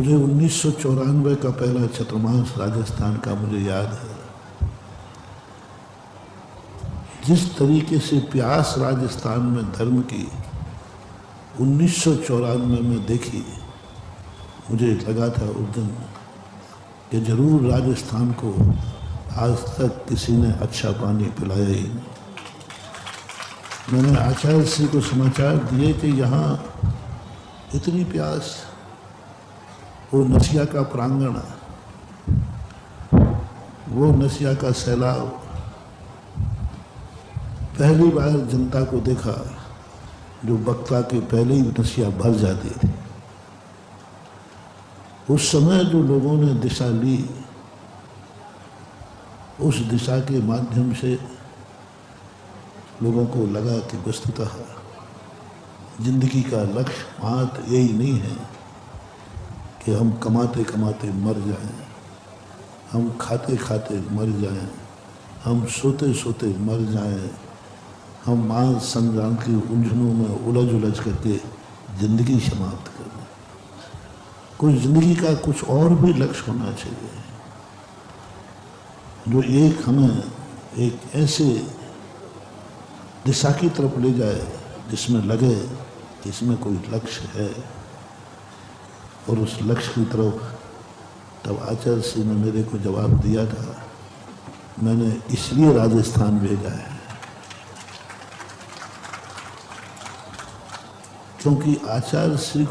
मुझे 1994 का पहला चतुर्मास राजस्थान का मुझे याद है। जिस तरीके से प्यास राजस्थान में धर्म की 1994 में देखी, मुझे लगा था उस दिन कि जरूर राजस्थान को आज तक किसी ने अच्छा पानी पिलाया ही नहीं। मैंने आचार्य श्री को समाचार दिए कि यहाँ इतनी प्यास, वो नसिया का प्रांगण, वो नसिया का सैलाब, पहली बार जनता को देखा जो बक्ता के पहले ही नसिया भर जाती थी। उस समय जो लोगों ने दिशा ली, उस दिशा के माध्यम से लोगों को लगा कि वस्तुतः जिंदगी का लक्ष्य मात्र यही नहीं है कि हम कमाते कमाते मर जाएं, हम खाते खाते मर जाएं, हम सोते सोते मर जाएं, हम मांस संग्राम की उलझनों में उलझ उलझ करके जिंदगी समाप्त कर दें। कुछ जिंदगी का कुछ और भी लक्ष्य होना चाहिए जो एक हमें एक ऐसे दिशा की तरफ ले जाए जिसमें लगे कि इसमें कोई लक्ष्य है। और उस लक्ष्य की तरफ तब आचार्य श्री ने मेरे को जवाब दिया था, मैंने इसलिए राजस्थान भेजा है क्योंकि आचार्य श्री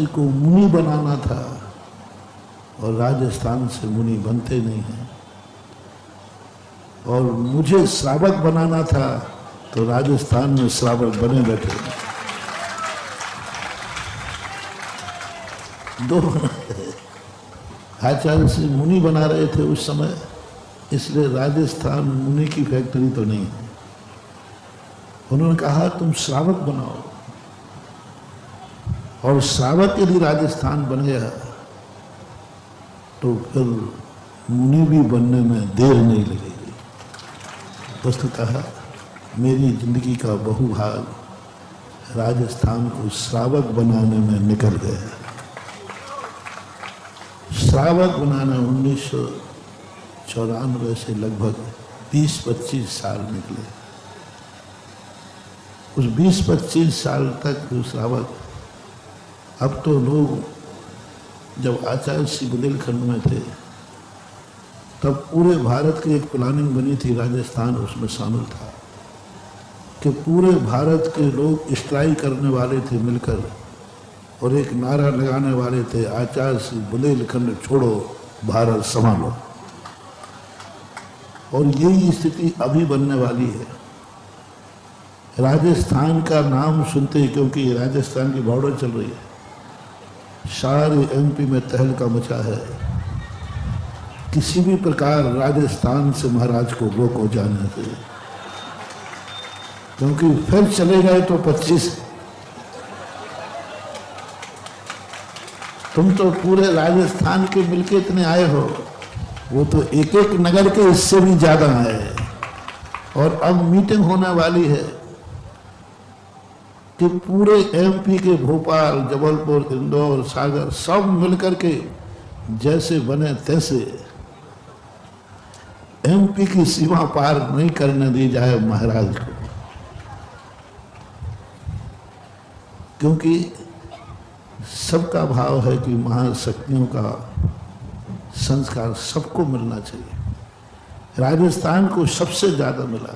को मुनि बनाना था और राजस्थान से मुनि बनते नहीं हैं, और मुझे श्रावक बनाना था तो राजस्थान में श्रावक बने बैठे। दो आचार्य श्री मुनि बना रहे थे उस समय, इसलिए राजस्थान मुनि की फैक्ट्री तो नहीं है। उन्होंने कहा तुम श्रावक बनाओ, और श्रावक यदि राजस्थान बन गया तो फिर मुनि भी बनने में देर नहीं लगेगी। वस्तुतः मेरी जिंदगी का बहुभाग राजस्थान को श्रावक बनाने में निकल गया। श्रावक बनाना 1994 से लगभग 20-25 साल निकले। उस 20-25 साल तक जो श्रावक, अब तो लोग जब आचार्य श्री बुंदेलखंड में थे तब पूरे भारत की एक प्लानिंग बनी थी, राजस्थान उसमें शामिल था, कि पूरे भारत के लोग स्ट्राइक करने वाले थे मिलकर, और एक नारा लगाने वाले थे, आचार्य श्री बुंदेलखंड छोड़ो भारत संभालो। और यही स्थिति अभी बनने वाली है। राजस्थान का नाम सुनते, क्योंकि राजस्थान की बॉर्डर चल रही है, सारे एमपी में तहलका मचा है। किसी भी प्रकार राजस्थान से महाराज को रोको जाने से, क्योंकि फिर चले गए तो 25। तुम तो पूरे राजस्थान के मिलके इतने आए हो, वो तो एक एक नगर के इससे भी ज्यादा आए। और अब मीटिंग होने वाली है कि पूरे एमपी के भोपाल, जबलपुर, इंदौर, सागर सब मिलकर के जैसे बने तैसे एमपी की सीमा पार नहीं करने दी जाए महाराज को, क्योंकि सबका भाव है कि महाशक्तियों का संस्कार सबको मिलना चाहिए। राजस्थान को सबसे ज्यादा मिला।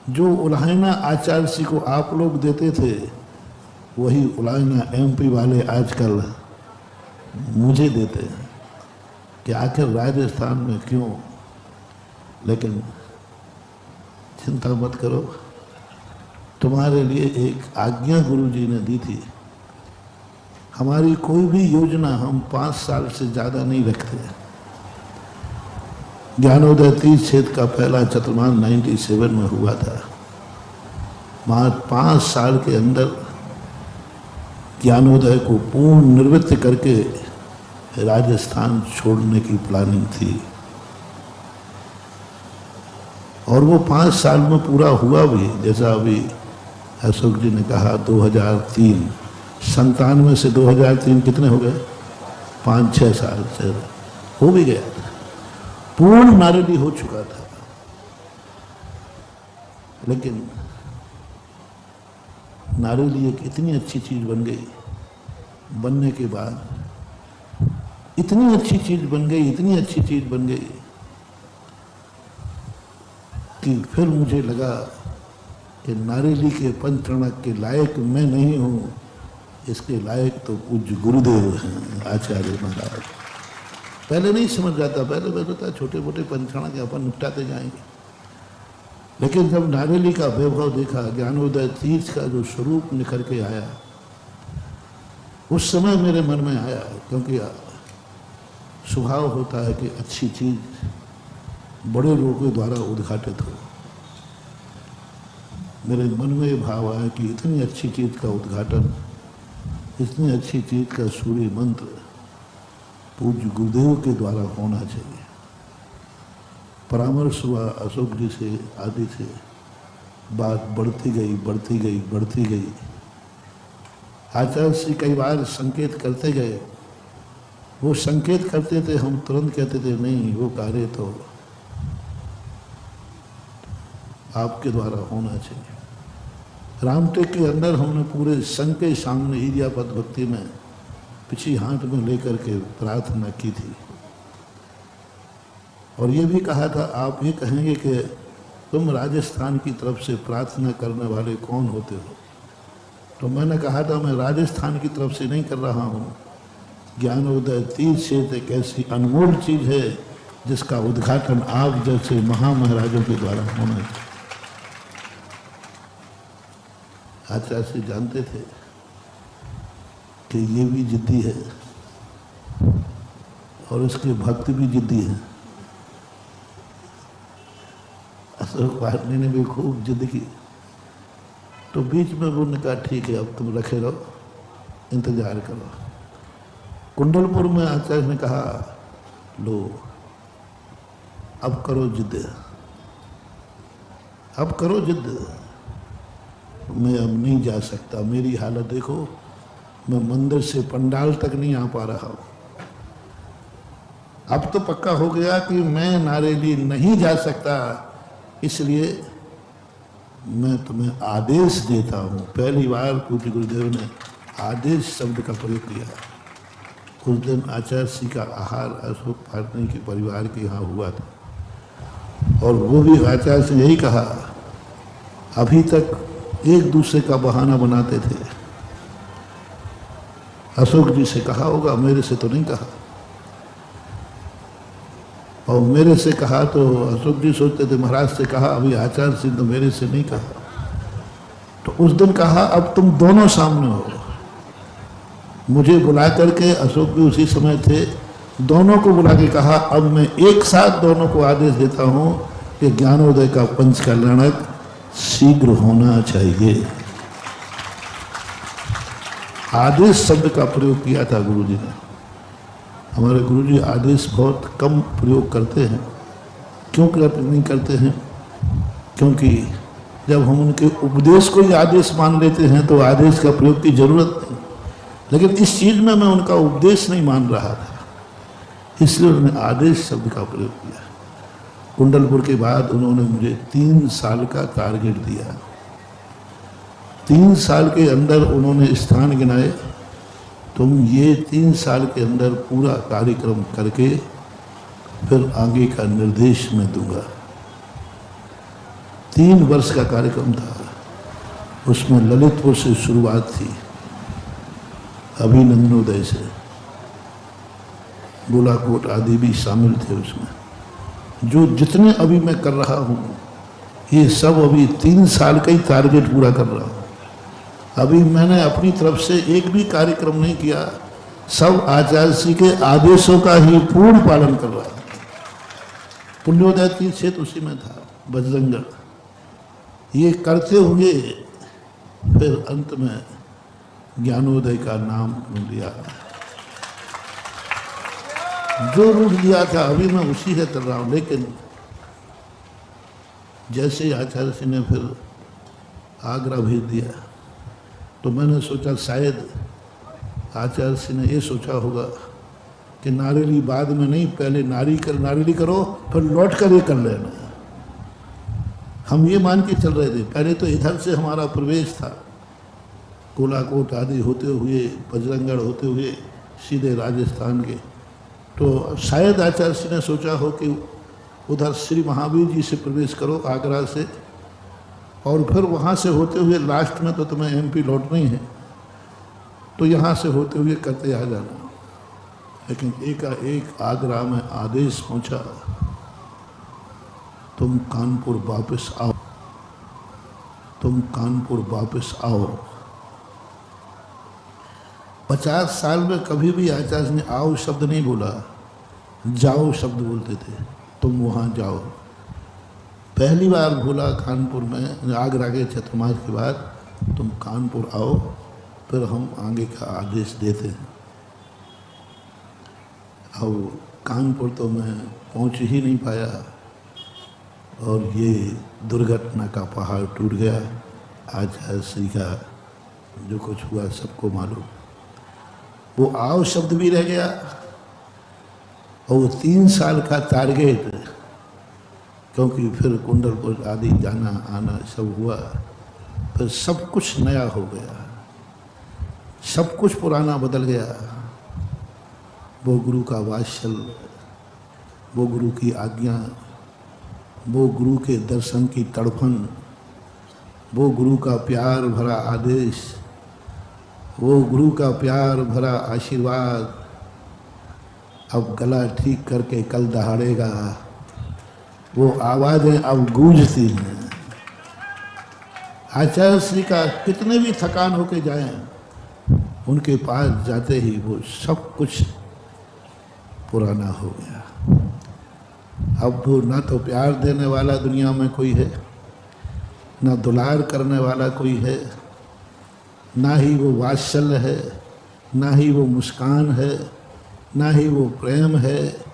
जो उलाहना आचार्य श्री को आप लोग देते थे, वही उलाहना एमपी वाले आजकल मुझे देते हैं कि आखिर राजस्थान में क्यों। लेकिन चिंता मत करो, तुम्हारे लिए एक आज्ञा गुरु जी ने दी थी। हमारी कोई भी योजना हम 5 साल से ज़्यादा नहीं रखते। ज्ञानोदय तीर्थ क्षेत्र का पहला चतुर्मास 97 में हुआ था। मात्र 5 साल के अंदर ज्ञानोदय को पूर्ण निवृत्त करके राजस्थान छोड़ने की प्लानिंग थी, और वो 5 साल में पूरा हुआ भी। जैसा अभी अशोक जी ने कहा 2003 97 से 2003 कितने हो गए? 5-6 साल से हो भी गया था, पूर्ण नारदी हो चुका था। लेकिन नारदी एक इतनी अच्छी चीज बन गई, बनने के बाद इतनी अच्छी चीज बन गई, इतनी अच्छी चीज बन गई कि फिर मुझे लगा कि नारेली के पंचरणक के लायक मैं नहीं हूं, इसके लायक तो पूज्य गुरुदेव हैं, आचार्य महाराज। पहले नहीं समझ जाता, पहले मैं था छोटे मोटे पंचरणक अपन निपटाते जाएंगे, लेकिन जब नारेली का वैभव देखा, ज्ञानोदय तीर्थ का जो स्वरूप निखर के आया, उस समय मेरे मन में आया, क्योंकि स्वभाव होता है कि अच्छी चीज बड़े लोगों के द्वारा उद्घाटित हो। मेरे मन में ये भाव आया कि इतनी अच्छी चीज का उद्घाटन, इतनी अच्छी चीज का सूर्य मंत्र पूज्य गुरुदेव के द्वारा होना चाहिए। परामर्श हुआ अशोक जी से, आदि से, बात बढ़ती गई बढ़ती गई बढ़ती गई। आचार्य श्री कई बार संकेत करते गए, वो संकेत करते थे, हम तुरंत कहते थे नहीं, वो कार्य तो आपके द्वारा होना चाहिए। रामटेक के अंदर हमने पूरे संघ के सामने इरियापद भक्ति में पिछली हाथ में लेकर के प्रार्थना की थी, और ये भी कहा था, आप ये कहेंगे कि तुम राजस्थान की तरफ से प्रार्थना करने वाले कौन होते हो? तो मैंने कहा था, मैं राजस्थान की तरफ से नहीं कर रहा हूँ, ज्ञानोदय तीर्थ क्षेत्र एक ऐसी अनमोल चीज है जिसका उद्घाटन आप जैसे महामहाराजों के द्वारा होना चाहिए। आचार्य से जानते थे कि ये भी जिद्दी है और उसके भक्त भी जिद्दी है। अशोक वार्नी ने भी खूब जिद की, तो बीच में उन्होंने कहा ठीक है, अब तुम रखे रहो, इंतजार करो। कुंडलपुर में आचार्य ने कहा, लो अब करो जिद, अब करो जिद, मैं अब नहीं जा सकता, मेरी हालत देखो, मैं मंदिर से पंडाल तक नहीं आ पा रहा हूं। अब तो पक्का हो गया कि मैं नारेली नहीं जा सकता, इसलिए मैं तुम्हें आदेश देता हूं। पहली बार पूज्य गुरुदेव ने आदेश शब्द का प्रयोग किया। उस दिन आचार्य श्री का आहार अशोक वार्नी के परिवार के यहाँ हुआ था, और वो भी आचार्य से यही कहा, अभी तक एक दूसरे का बहाना बनाते थे। अशोक जी से कहा होगा, मेरे से तो नहीं कहा, और मेरे से कहा तो अशोक जी सोचते थे महाराज से कहा, अभी आचार्य सिंह तो मेरे से नहीं कहा। तो उस दिन कहा, अब तुम दोनों सामने हो। मुझे बुला करके, अशोक भी उसी समय थे, दोनों को बुला के कहा, अब मैं एक साथ दोनों को आदेश देता हूं कि ज्ञानोदय का पंच कल्याणक शीघ्र होना चाहिए। आदेश शब्द का प्रयोग किया था गुरु जी ने। हमारे गुरु जी आदेश बहुत कम प्रयोग करते हैं। क्यों नहीं करते हैं? क्योंकि जब हम उनके उपदेश को ही आदेश मान लेते हैं तो आदेश का प्रयोग की जरूरत नहीं। लेकिन इस चीज में मैं उनका उपदेश नहीं मान रहा था, इसलिए उन्होंने आदेश शब्द का प्रयोग किया। कुंडलपुर के बाद उन्होंने मुझे 3 साल का टारगेट दिया। 3 साल के अंदर उन्होंने स्थान गिनाए, तुम ये 3 साल के अंदर पूरा कार्यक्रम करके फिर आगे का निर्देश मैं दूंगा। 3 वर्ष का कार्यक्रम था, उसमें ललितपुर से शुरुआत थी, अभिनंदनोदय से, गोलाकोट आदि भी शामिल थे उसमें। जो जितने अभी मैं कर रहा हूँ, ये सब अभी 3 साल का ही टारगेट पूरा कर रहा हूँ। अभी मैंने अपनी तरफ से एक भी कार्यक्रम नहीं किया, सब आचार्य श्री के आदेशों का ही पूर्ण पालन कर रहा है। पुण्योदय तीर्थ क्षेत्र उसी में था, बजरंगगढ़। ये करते हुए फिर अंत में ज्ञानोदय का नाम लिया, जो रूप दिया था अभी मैं उसी से चल रहा हूँ। लेकिन जैसे आचार्य सिंह ने फिर आगरा भेज दिया, तो मैंने सोचा शायद आचार्य सिंह ने ये सोचा होगा कि नारियली बाद में नहीं, पहले नारियली करो फिर लौट कर ये कर लेना। हम ये मान के चल रहे थे, पहले तो इधर से हमारा प्रवेश था, कोलाकोट आदि होते हुए, बजरंगगढ़ होते हुए सीधे राजस्थान के। तो शायद आचार्य सिंह ने सोचा हो कि उधर श्री महावीर जी से प्रवेश करो आगरा से, और फिर वहाँ से होते हुए लास्ट में तो तुम्हें एमपी लौटना ही है, तो यहाँ से होते हुए करते आ जाना। लेकिन एक आगरा में आदेश पहुँचा, तुम कानपुर वापस आओ, तुम कानपुर वापस आओ। 50 साल में कभी भी आचार्य ने आओ शब्द नहीं बोला, जाओ शब्द बोलते थे। तुम वहाँ जाओ। पहली बार बोला कानपुर में, आगरा के चतुर्मास के बाद, तुम कानपुर आओ, फिर हम आगे का आदेश देते हैं। अब कानपुर तो मैं पहुँच ही नहीं पाया, और ये दुर्घटना का पहाड़ टूट गया। आचार्य श्री का जो कुछ हुआ सबको मालूम। वो आओ शब्द भी रह गया, और वो 3 साल का टारगेट, क्योंकि फिर कुंडलपुर आदि जाना आना सब हुआ, फिर सब कुछ नया हो गया, सब कुछ पुराना बदल गया। वो गुरु का वात्सल्य, वो गुरु की आज्ञा, वो गुरु के दर्शन की तड़पन, वो गुरु का प्यार भरा आदेश, वो गुरु का प्यार भरा आशीर्वाद, अब गला ठीक करके कल दहाड़ेगा, वो आवाज़ें अब गूंजती हैं। आचार्य श्री का कितने भी थकान होके जाएं, उनके पास जाते ही वो सब कुछ पुराना हो गया। अब वो ना तो प्यार देने वाला दुनिया में कोई है, ना दुलार करने वाला कोई है, ना ही वो वात्सल्य है, ना ही वो मुस्कान है, ना ही वो प्रेम है,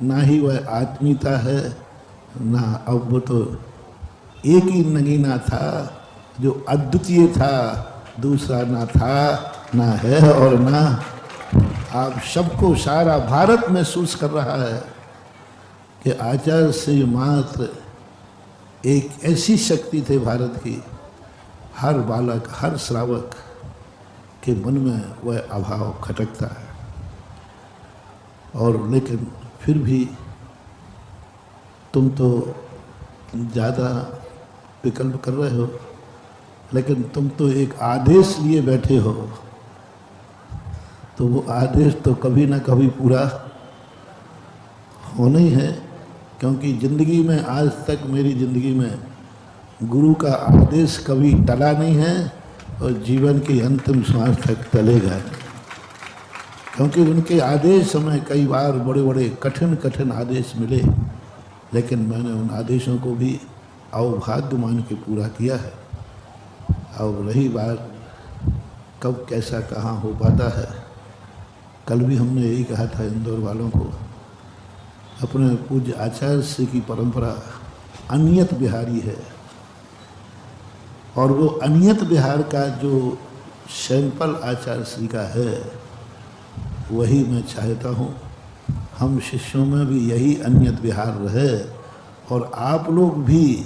ना ही वह आत्मीयता है, ना। अब वो तो एक ही नगीना था जो अद्वितीय था, दूसरा ना था, ना है और ना। आप सबको सारा भारत महसूस कर रहा है कि आचार्य श्री मात्र एक ऐसी शक्ति थे भारत की, हर बालक, हर श्रावक के मन में वह अभाव खटकता है। और लेकिन फिर भी तुम तो ज़्यादा विकल्प कर रहे हो, लेकिन तुम तो एक आदेश लिए बैठे हो, तो वो आदेश तो कभी ना कभी पूरा होना ही है। क्योंकि ज़िंदगी में आज तक, मेरी ज़िंदगी में गुरु का आदेश कभी टला नहीं है, और जीवन की अंतिम श्वास तक टलेगा नहीं। क्योंकि उनके आदेश हमें कई बार बड़े बड़े कठिन कठिन आदेश मिले, लेकिन मैंने उन आदेशों को भी अवभाग्य मान के पूरा किया है। अब रही बात कब कैसा कहाँ हो पाता है, कल भी हमने यही कहा था इंदौर वालों को, अपने पूज्य आचार्य श्री की परंपरा अनियत बिहारी है, और वो अनियत बिहार का जो सैंपल आचार्य श्री का है, वही मैं चाहता हूँ हम शिष्यों में भी यही अनियत बिहार रहे। और आप लोग भी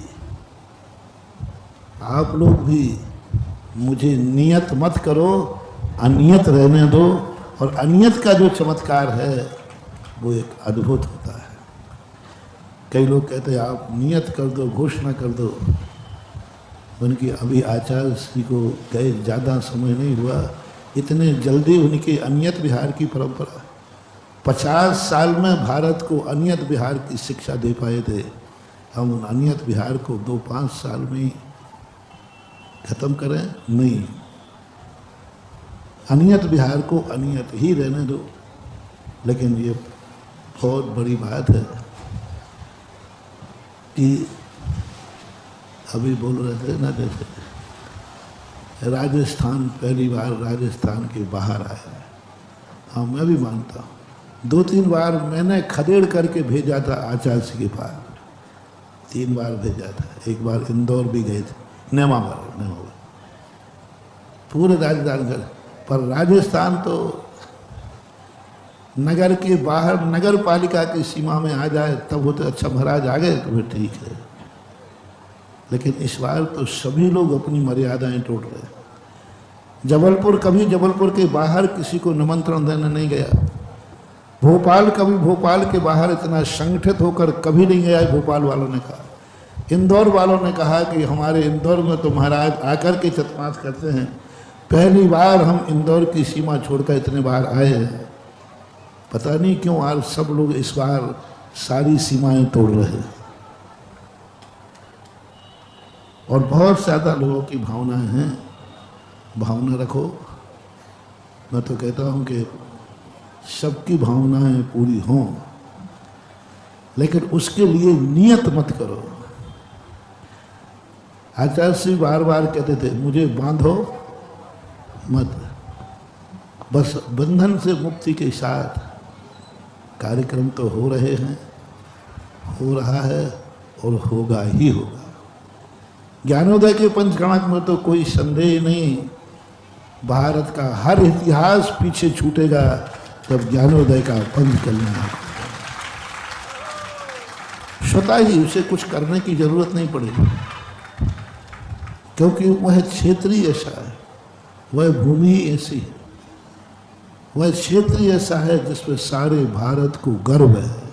मुझे नियत मत करो, अनियत रहने दो। और अनियत का जो चमत्कार है वो एक अद्भुत होता है। कई लोग कहते हैं आप नियत कर दो, घोषणा कर दो। उनकी अभी आचार्य श्री को गए ज़्यादा समय नहीं हुआ, इतने जल्दी उनकी अनियत बिहार की परंपरा, 50 साल में भारत को अनियत बिहार की शिक्षा दे पाए थे। हम उन अनियत बिहार को 2-5 साल में ही खत्म करें? नहीं, अनियत बिहार को अनियत ही रहने दो। लेकिन ये बहुत बड़ी बात है कि अभी बोल रहे थे ना, जैसे राजस्थान, पहली बार राजस्थान के बाहर आया। हाँ, मैं भी मानता हूँ 2-3 बार मैंने खदेड़ करके भेजा था आचार्य जी के पास, 3 बार भेजा था। एक बार इंदौर भी गए थे, नेमावर पूरे राजस्थान कर पर राजस्थान तो नगर के बाहर नगर पालिका की सीमा में आ जाए तब वो तो अच्छा महाराज आ गए तो फिर ठीक है, लेकिन इस बार तो सभी लोग अपनी मर्यादाएं तोड़ रहे हैं। जबलपुर कभी जबलपुर के बाहर किसी को निमंत्रण देने नहीं गया। भोपाल कभी भोपाल के बाहर इतना संगठित होकर कभी नहीं गया। भोपाल वालों ने कहा, इंदौर वालों ने कहा कि हमारे इंदौर में तो महाराज आकर के चतमाश करते हैं, पहली बार हम इंदौर की सीमा छोड़कर इतने बार आए हैं। पता नहीं क्यों आज सब लोग इस बार सारी सीमाएं तोड़ रहे हैं और बहुत ज़्यादा लोगों की भावनाएं हैं। भावना रखो। मैं तो कहता हूं कि सबकी भावनाएं पूरी हों, लेकिन उसके लिए नियत मत करो। आचार्य श्री बार बार कहते थे, मुझे बांधो मत, बस बंधन से मुक्ति के साथ कार्यक्रम तो हो रहे हैं, हो रहा है और होगा ही होगा। ज्ञानोदय के पंचगणक में तो कोई संदेह नहीं, भारत का हर इतिहास पीछे छूटेगा तब ज्ञानोदय का पंच कल्याण। स्वतः ही उसे कुछ करने की जरूरत नहीं पड़ेगी, क्योंकि वह क्षेत्र ही ऐसा है, वह भूमि ही ऐसी है, वह क्षेत्र ही ऐसा है जिसमें सारे भारत को गर्व है।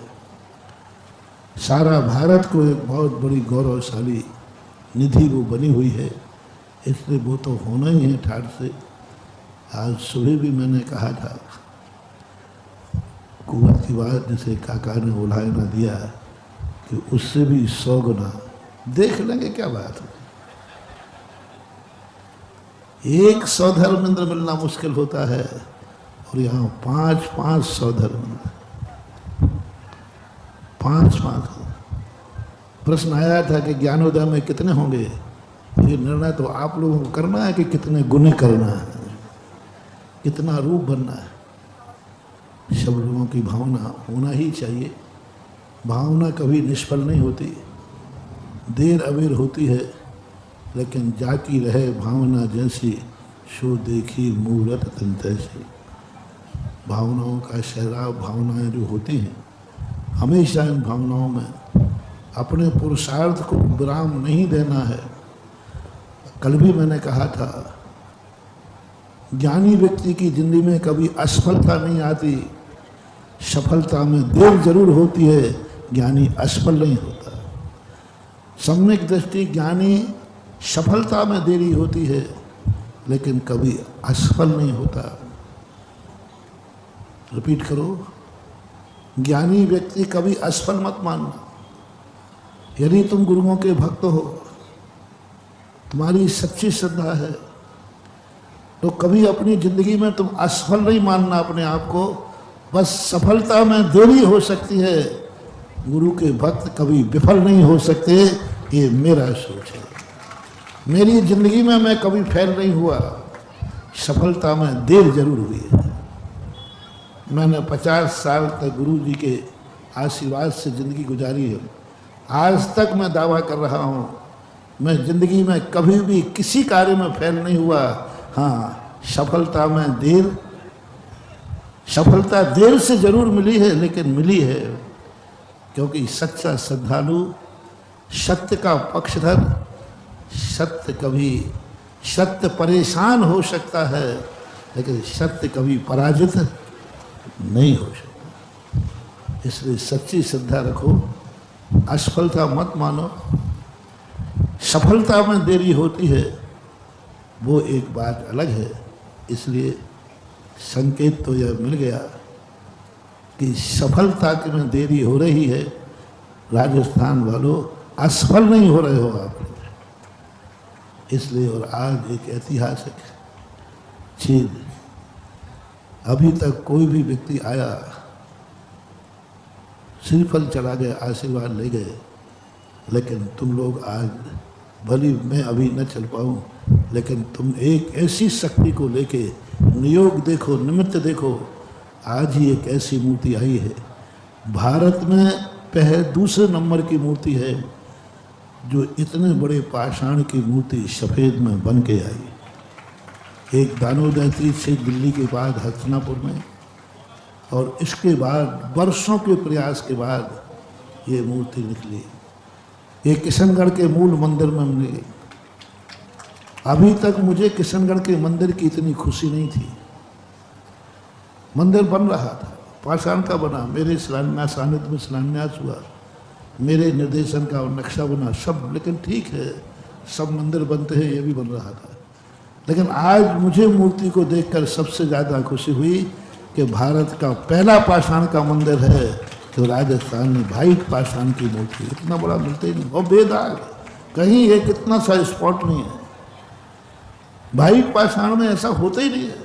सारा भारत को एक बहुत बड़ी गौरवशाली निधि वो बनी हुई है, इसलिए वो तो होना ही है ठाठ से। आज सुबह भी मैंने कहा था, कुंवर की बात जैसे काका ने उल्हाय ना दिया कि उससे भी 100 गुना देख लेंगे क्या बात है। एक सौधर्मेंद्र मिलना मुश्किल होता है और यहाँ 5-5 सौधर्मेंद्र, 5-5। प्रश्न आया था कि ज्ञानोदय में कितने होंगे, ये निर्णय तो आप लोगों को करना है कि कितने गुने करना है, कितना रूप बनना है। सब लोगों की भावना होना ही चाहिए। भावना कभी निष्फल नहीं होती, देर अबेर होती है, लेकिन जाती रहे भावना जैसी, सो देखी मूरत तन तैसी। भावनाओं का शहराव, भावनाएं जो होती हैं, हमेशा इन भावनाओं में अपने पुरुषार्थ को विराम नहीं देना है। कल भी मैंने कहा था, ज्ञानी व्यक्ति की जिंदगी में कभी असफलता नहीं आती, सफलता में देर जरूर होती है, ज्ञानी असफल नहीं होता। सम्यक दृष्टि ज्ञानी सफलता में देरी होती है, लेकिन कभी असफल नहीं होता। रिपीट करो, ज्ञानी व्यक्ति कभी असफल मत मानना। यदि तुम गुरुओं के भक्त हो, तुम्हारी सच्ची श्रद्धा है, तो कभी अपनी जिंदगी में तुम असफल नहीं मानना अपने आप को। बस सफलता में देरी हो सकती है, गुरु के भक्त कभी विफल नहीं हो सकते। ये मेरा सोच है। मेरी जिंदगी में मैं कभी फेल नहीं हुआ, सफलता में देर जरूर हुई है। मैंने 50 साल तक गुरु जी के आशीर्वाद से जिंदगी गुजारी है। आज तक मैं दावा कर रहा हूँ, मैं जिंदगी में कभी भी किसी कार्य में फेल नहीं हुआ। हाँ, सफलता देर से जरूर मिली है, लेकिन मिली है, क्योंकि सच्चा श्रद्धालु, सत्य का पक्षधर, सत्य परेशान हो सकता है, लेकिन सत्य कभी पराजित नहीं हो सकता। इसलिए सच्ची श्रद्धा रखो, असफलता मत मानो। सफलता में देरी होती है, वो एक बात अलग है। इसलिए संकेत तो यह मिल गया कि सफलता की में देरी हो रही है। राजस्थान वालों, असफल नहीं हो रहे हो आप। इसलिए और आज एक ऐतिहासिक चीज, अभी तक कोई भी व्यक्ति आया, श्रीफल चढ़ा गए, आशीर्वाद ले गए, लेकिन तुम लोग आज, भली मैं अभी न चल पाऊँ, लेकिन तुम एक ऐसी शक्ति को लेके नियोग देखो, निमित्त देखो। आज ही एक ऐसी मूर्ति आई है, भारत में दूसरे नंबर की मूर्ति है, जो इतने बड़े पाषाण की मूर्ति सफ़ेद में बन के आई। एक दानोदय से दिल्ली के बाद हस्तिनापुर में, और इसके बाद वर्षों के प्रयास के बाद ये मूर्ति निकली। ये किशनगढ़ के मूल मंदिर में मिली। अभी तक मुझे किशनगढ़ के मंदिर की इतनी खुशी नहीं थी। मंदिर बन रहा था, पाषाण का बना, मेरे शिलान्यास सानिध्य में शिलान्यास हुआ, मेरे निर्देशन का और नक्शा बना सब, लेकिन ठीक है, सब मंदिर बनते हैं, ये भी बन रहा था। लेकिन आज मुझे मूर्ति को देखकर सबसे ज़्यादा खुशी हुई कि भारत का पहला पाषाण का मंदिर है तो राजस्थान में व्हाइट पाषाण की मूर्ति। इतना बड़ा मिलते ही नहीं, और बेदाग, कहीं एक इतना सा स्पॉट नहीं है। व्हाइट पाषाण में ऐसा होता ही नहीं है,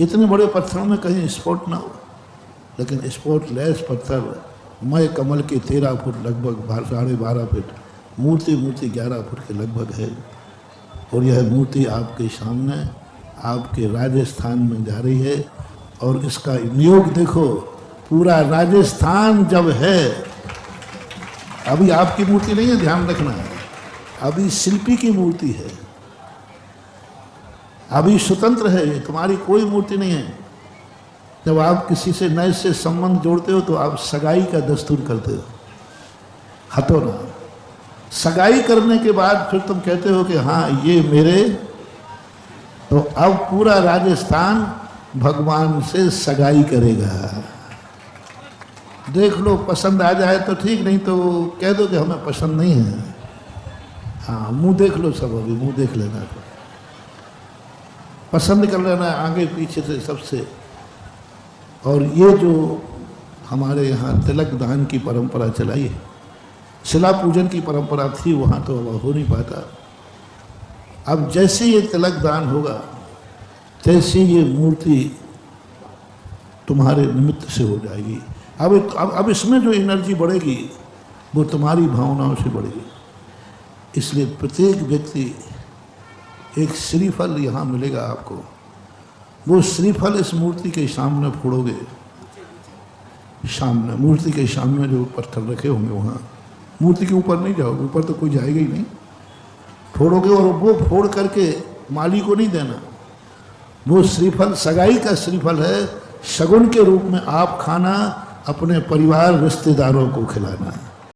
इतने बड़े पत्थरों में कहीं स्पॉट ना हो। लेकिन स्पॉट लेस पत्थर, मय कमल के 13 फुट लगभग 12.5 फुट, मूर्ति 11 फुट के लगभग है। और यह मूर्ति आपके सामने आपके राजस्थान में जा रही है। और इसका नियोग देखो, पूरा राजस्थान जब है, अभी आपकी मूर्ति नहीं है, ध्यान रखना है, अभी शिल्पी की मूर्ति है, अभी स्वतंत्र है, ये तुम्हारी कोई मूर्ति नहीं है। जब आप किसी से नए से संबंध जोड़ते हो तो आप सगाई का दस्तूर करते हो, हतो ना। सगाई करने के बाद फिर तुम कहते हो कि हाँ ये मेरे, तो अब पूरा राजस्थान भगवान से सगाई करेगा। देख लो, पसंद आ जाए तो ठीक, नहीं तो कह दो कि हमें पसंद नहीं है। हाँ, मुंह देख लो सब, अभी मुंह देख लेना, तो पसंद कर लेना आगे पीछे से सबसे। और ये जो हमारे यहाँ तिलक दान की परंपरा चलाई है, शिला पूजन की परंपरा थी वहाँ, तो अब हो नहीं पाता। अब जैसे ये तिलक दान होगा तैसे ये मूर्ति तुम्हारे निमित्त से हो जाएगी। अब इसमें जो एनर्जी बढ़ेगी वो तुम्हारी भावनाओं से बढ़ेगी। इसलिए प्रत्येक व्यक्ति एक श्रीफल यहाँ मिलेगा आपको, वो श्रीफल इस मूर्ति के सामने फोड़ोगे, सामने मूर्ति के सामने जो पत्थर रखे होंगे वहाँ, मूर्ति के ऊपर नहीं जाओगे, ऊपर तो कोई जाएगा ही नहीं, फोड़ोगे और वो फोड़ करके माली को नहीं देना। वो श्रीफल सगाई का श्रीफल है, शगुन के रूप में आप खाना, अपने परिवार रिश्तेदारों को खिलाना।